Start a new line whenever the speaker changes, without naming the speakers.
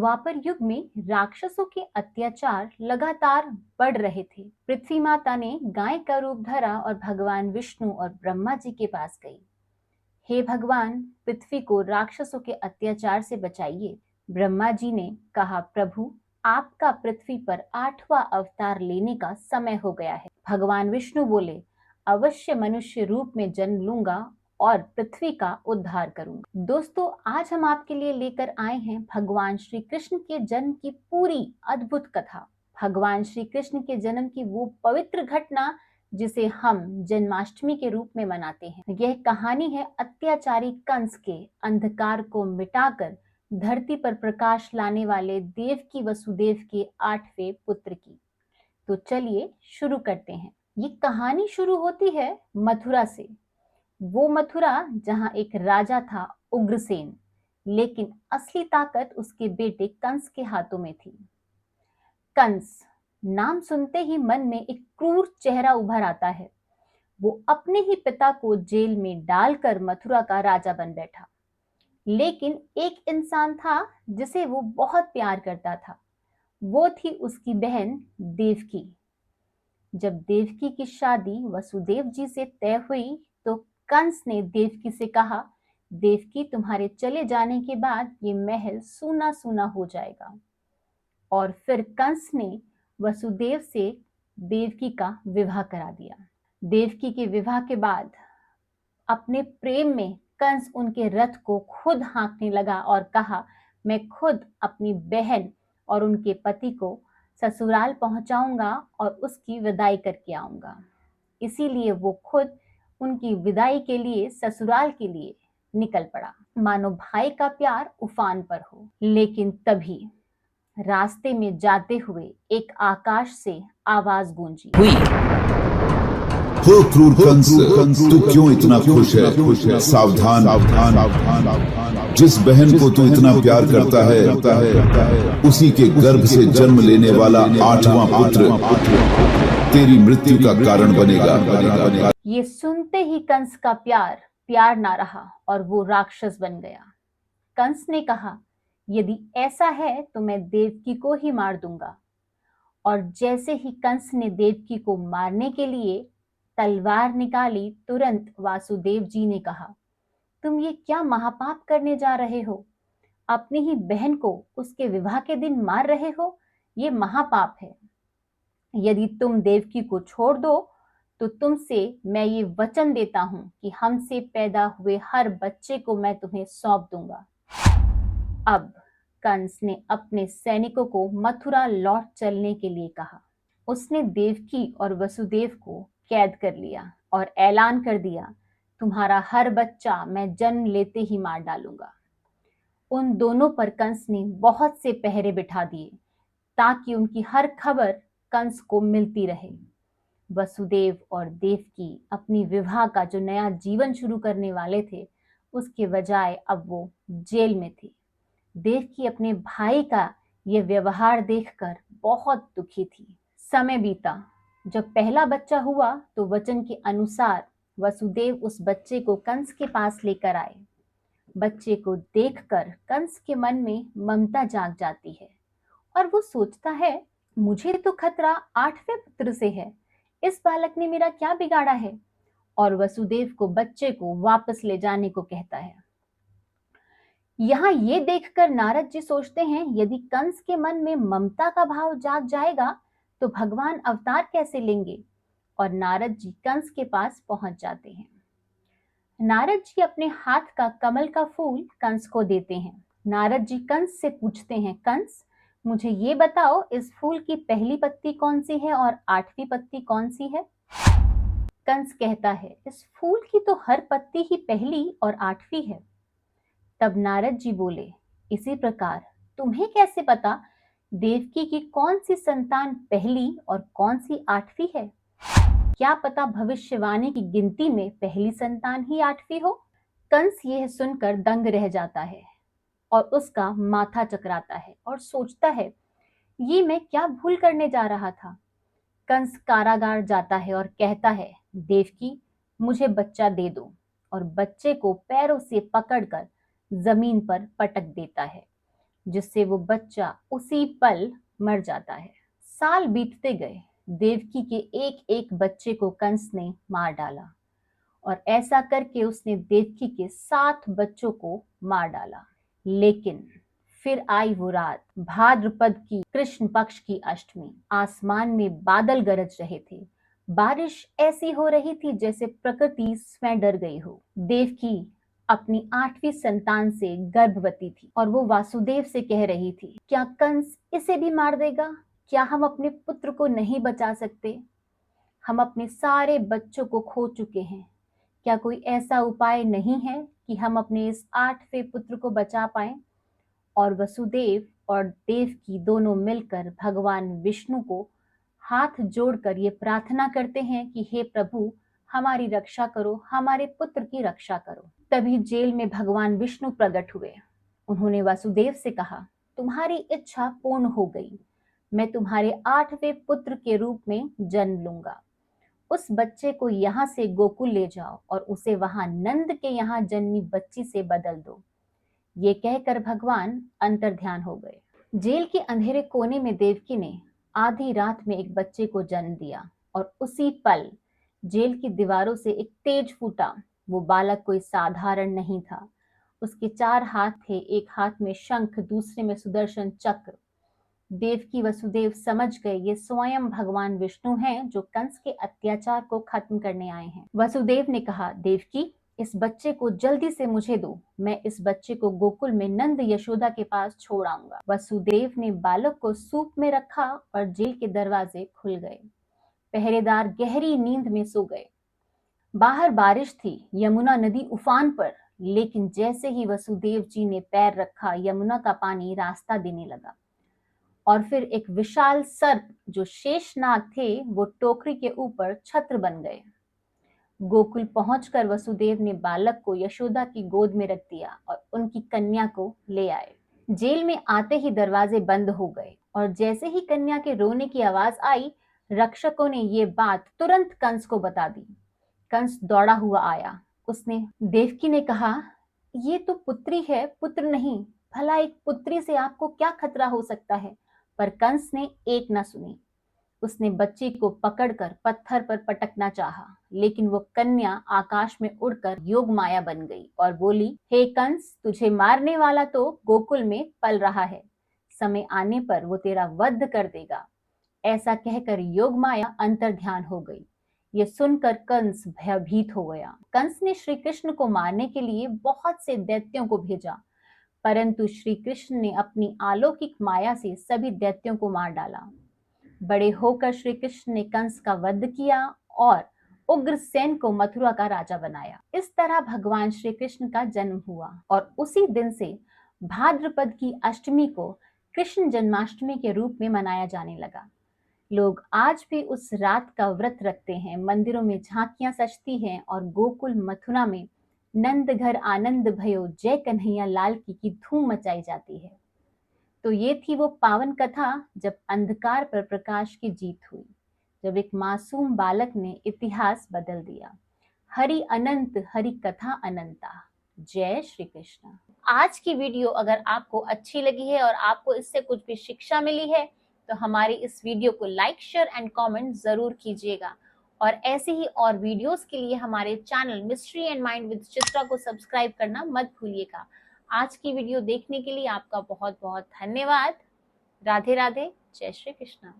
द्वापर युग में राक्षसों के अत्याचार लगातार बढ़ रहे थे। पृथ्वी माता ने गाय का रूप धरा और भगवान विष्णु और ब्रह्मा जी के पास गई। हे भगवान, पृथ्वी को राक्षसों के अत्याचार से बचाइए। ब्रह्मा जी ने कहा, प्रभु, आपका पृथ्वी पर 8वां अवतार लेने का समय हो गया है। भगवान विष्णु बोले, अवश्य मनुष्य रूप में जन्म लूंगा और पृथ्वी का उद्धार करूंगा। दोस्तों, आज हम आपके लिए लेकर आए हैं भगवान श्री कृष्ण के जन्म की पूरी अद्भुत कथा। भगवान श्री कृष्ण के जन्म की वो पवित्र घटना जिसे हम जन्माष्टमी के रूप में मनाते हैं। यह कहानी है अत्याचारी कंस के अंधकार को मिटाकर धरती पर प्रकाश लाने वाले देवकी वसुदेव के 8वें पुत्र की। तो चलिए शुरू करते हैं। ये कहानी शुरू होती है मथुरा से। वो मथुरा जहां एक राजा था उग्रसेन, लेकिन असली ताकत उसके बेटे कंस के हाथों में थी। कंस नाम सुनते ही मन में एक क्रूर चेहरा उभर आता है। वो अपने ही पिता को जेल में डालकर मथुरा का राजा बन बैठा। लेकिन एक इंसान था जिसे वो बहुत प्यार करता था। वो थी उसकी बहन देवकी। जब देवकी की शादी वसुदेव जी से तय हुई तो कंस ने देवकी से कहा, देवकी, तुम्हारे चले जाने के बाद ये महल सूना सूना हो जाएगा। और फिर कंस ने वसुदेव से देवकी का विवाह करा दिया। देवकी के विवाह के बाद अपने प्रेम में कंस उनके रथ को खुद हाँकने लगा और कहा, मैं खुद अपनी बहन और उनके पति को ससुराल पहुंचाऊंगा और उसकी विदाई करके आऊंगा। इसीलिए वो खुद उनकी विदाई के लिए ससुराल के लिए निकल पड़ा, मानो भाई का प्यार उफान पर हो। लेकिन तभी रास्ते में जाते हुए एक आकाश से आवाज गूंजी,
हो क्रूर कंस, तू क्यों इतना खुश है? सावधान, जिस बहन को तू इतना प्यार करता है उसी के गर्भ से जन्म लेने वाला 8वां पुत्र तेरी मृत्यु का कारण बनेगा।
ये सुनते ही कंस का प्यार ना रहा और वो राक्षस बन गया। कंस ने कहा, यदि ऐसा है तो मैं देवकी को ही मार दूंगा। और जैसे ही कंस ने देवकी को मारने के लिए तलवार निकाली, तुरंत वासुदेव जी ने कहा, तुम ये क्या महापाप करने जा रहे हो? अपनी ही बहन को उसके विवाह के दिन मार रहे हो। ये महापाप है। यदि तुम देवकी को छोड़ दो तो तुमसे मैं ये वचन देता हूं कि हमसे पैदा हुए हर बच्चे को मैं तुम्हें सौंप दूंगा। अब कंस ने अपने सैनिकों को मथुरा लौट चलने के लिए कहा। उसने देवकी और वसुदेव को कैद कर लिया और ऐलान कर दिया, तुम्हारा हर बच्चा मैं जन्म लेते ही मार डालूंगा। उन दोनों पर कंस ने बहुत से पहरे बिठा दिए ताकि उनकी हर खबर कंस को मिलती रहे। वसुदेव और देवकी अपनी विवाह का जो नया जीवन शुरू करने वाले थे, उसके बजाय अब वो जेल में थे। देवकी अपने भाई का ये व्यवहार देखकर बहुत दुखी थी। समय बीता। जब पहला बच्चा हुआ तो वचन के अनुसार वसुदेव उस बच्चे को कंस के पास लेकर आए। बच्चे को देखकर कंस के मन में ममता जाग जाती है और वो सोचता है, मुझे तो खतरा 8वें पुत्र से है। इस बालक ने मेरा क्या बिगाड़ा है? और वसुदेव को बच्चे को वापस ले जाने को कहता है। यहाँ ये देखकर नारद जी सोचते हैं, यदि कंस के मन में ममता का भाव जाग जाएगा तो भगवान अवतार कैसे लेंगे? और नारद जी कंस के पास पहुंच जाते हैं। नारद जी अपने हाथ का कमल का फूल कंस को देते हैं। नारद जी कंस से पूछते हैं, कंस, मुझे ये बताओ, इस फूल की पहली पत्ती कौन सी है और 8वीं पत्ती कौन सी है? कंस कहता है, इस फूल की तो हर पत्ती ही पहली और 8वीं है। तब नारद जी बोले, इसी प्रकार तुम्हें कैसे पता देवकी की कौन सी संतान पहली और कौन सी 8वीं है? क्या पता भविष्यवाणी की गिनती में पहली संतान ही 8वीं हो? कंस यह सुनकर दंग रह जाता है और उसका माथा चकराता है और सोचता है, ये मैं क्या भूल करने जा रहा था। कंस कारागार जाता है और कहता है, देवकी, मुझे बच्चा दे दो, और बच्चे को पैरों से पकड़कर जमीन पर पटक देता है। जिससे वो बच्चा उसी पल मर जाता है। साल बीतते गए, देवकी के एक एक बच्चे को कंस ने मार डाला और ऐसा करके उसने देवकी के 7 बच्चों को मार डाला। लेकिन फिर आई वो रात, भाद्रपद की कृष्ण पक्ष की अष्टमी। आसमान में बादल गरज रहे थे, बारिश ऐसी हो रही थी जैसे प्रकृति स्वयं डर गई हो। देवकी अपनी 8वीं संतान से गर्भवती थी और वो वासुदेव से कह रही थी, क्या कंस इसे भी मार देगा? क्या हम अपने पुत्र को नहीं बचा सकते? हम अपने सारे बच्चों को खो चुके हैं। क्या कोई ऐसा उपाय नहीं है कि हम अपने इस 8वें पुत्र को बचा पाएं? और वसुदेव और देवकी दोनों मिलकर भगवान विष्णु को हाथ जोड़कर ये प्रार्थना करते हैं कि हे प्रभु, हमारी रक्षा करो, हमारे पुत्र की रक्षा करो। तभी जेल में भगवान विष्णु प्रकट हुए। उन्होंने वासुदेव से कहा, तुम्हारी इच्छा पूर्ण हो गई, मैं तुम्हारे 8वें पुत्र के रूप में जन्म लूंगा। उस बच्चे को यहाँ से गोकुल ले जाओ और उसे वहां नंद के यहाँ जन्मी बच्ची से बदल दो। ये कहकर भगवान अंतर्ध्यान हो गए। जेल के अंधेरे कोने में देवकी ने आधी रात में एक बच्चे को जन्म दिया और उसी पल जेल की दीवारों से एक तेज फूटा। वो बालक कोई साधारण नहीं था। उसके 4 हाथ थे, एक हाथ में शंख, दूसरे में सुदर्शन चक्र। देवकी वसुदेव समझ गए ये स्वयं भगवान विष्णु हैं जो कंस के अत्याचार को खत्म करने आए हैं। वसुदेव ने कहा, देवकी, इस बच्चे को जल्दी से मुझे दो, मैं इस बच्चे को गोकुल में नंद यशोदा के पास छोड़ आऊंगा। वसुदेव ने बालक को सूप में रखा और जेल के दरवाजे खुल गए। पहरेदार गहरी नींद में सो गए। बाहर बारिश थी, यमुना नदी उफान पर, लेकिन जैसे ही वसुदेव जी ने पैर रखा, यमुना का पानी रास्ता देने लगा और फिर एक विशाल सर्प जो शेषनाग थे वो टोकरी के ऊपर छत्र बन गए। गोकुल पहुंचकर वसुदेव ने बालक को यशोदा की गोद में रख दिया और उनकी कन्या को ले आए। जेल में आते ही दरवाजे बंद हो गए और जैसे ही कन्या के रोने की आवाज आई, रक्षकों ने ये बात तुरंत कंस को बता दी। कंस दौड़ा हुआ आया। उसने देवकी ने कहा, ये तो पुत्री है, पुत्र नहीं। भला एक पुत्री से आपको क्या खतरा हो सकता है? पर कंस ने एक न सुनी। उसने बच्ची को पकड़कर पत्थर पर पटकना चाहा, लेकिन वो कन्या आकाश में उड़कर योग माया बन गई और बोली, हे कंस, तुझे मारने वाला तो गोकुल में पल रहा है, समय आने पर वो तेरा वध कर देगा। ऐसा कहकर योग माया अंतर्ध्यान हो गई। ये सुनकर कंस भयभीत हो गया। कंस ने श्री कृष्ण को मारने के लिए बहुत से दैत्यों को भेजा, परंतु श्री कृष्ण ने अपनी अलौकिक माया से सभी दैत्यों को मार डाला। बड़े होकर श्री कृष्ण ने कंस का वध किया और उग्रसेन को मथुरा का राजा बनाया। इस तरह भगवान श्री कृष्ण का जन्म हुआ और उसी दिन से भाद्रपद की अष्टमी को कृष्ण जन्माष्टमी के रूप में मनाया जाने लगा। लोग आज भी उस रात का व्रत रखते हैं, मंदिरों में झांकियां सजती हैं और गोकुल मथुरा में नंद घर आनंद भयो, जय कन्हैया लाल की धूम मचाई जाती है। तो ये थी वो पावन कथा जब अंधकार पर प्रकाश की जीत हुई, जब एक मासूम बालक ने इतिहास बदल दिया। हरि अनंत, हरि कथा अनंता। जय श्री कृष्ण। आज की वीडियो अगर आपको अच्छी लगी है और आपको इससे कुछ भी शिक्षा मिली है तो हमारी इस वीडियो को लाइक, शेयर एंड कमेंट जरूर कीजिएगा और ऐसे ही और वीडियोस के लिए हमारे channel mystery and mind with Chitra को सब्सक्राइब करना मत भूलिएगा। आज की वीडियो देखने के लिए आपका बहुत बहुत धन्यवाद। राधे राधे, जय श्री कृष्ण।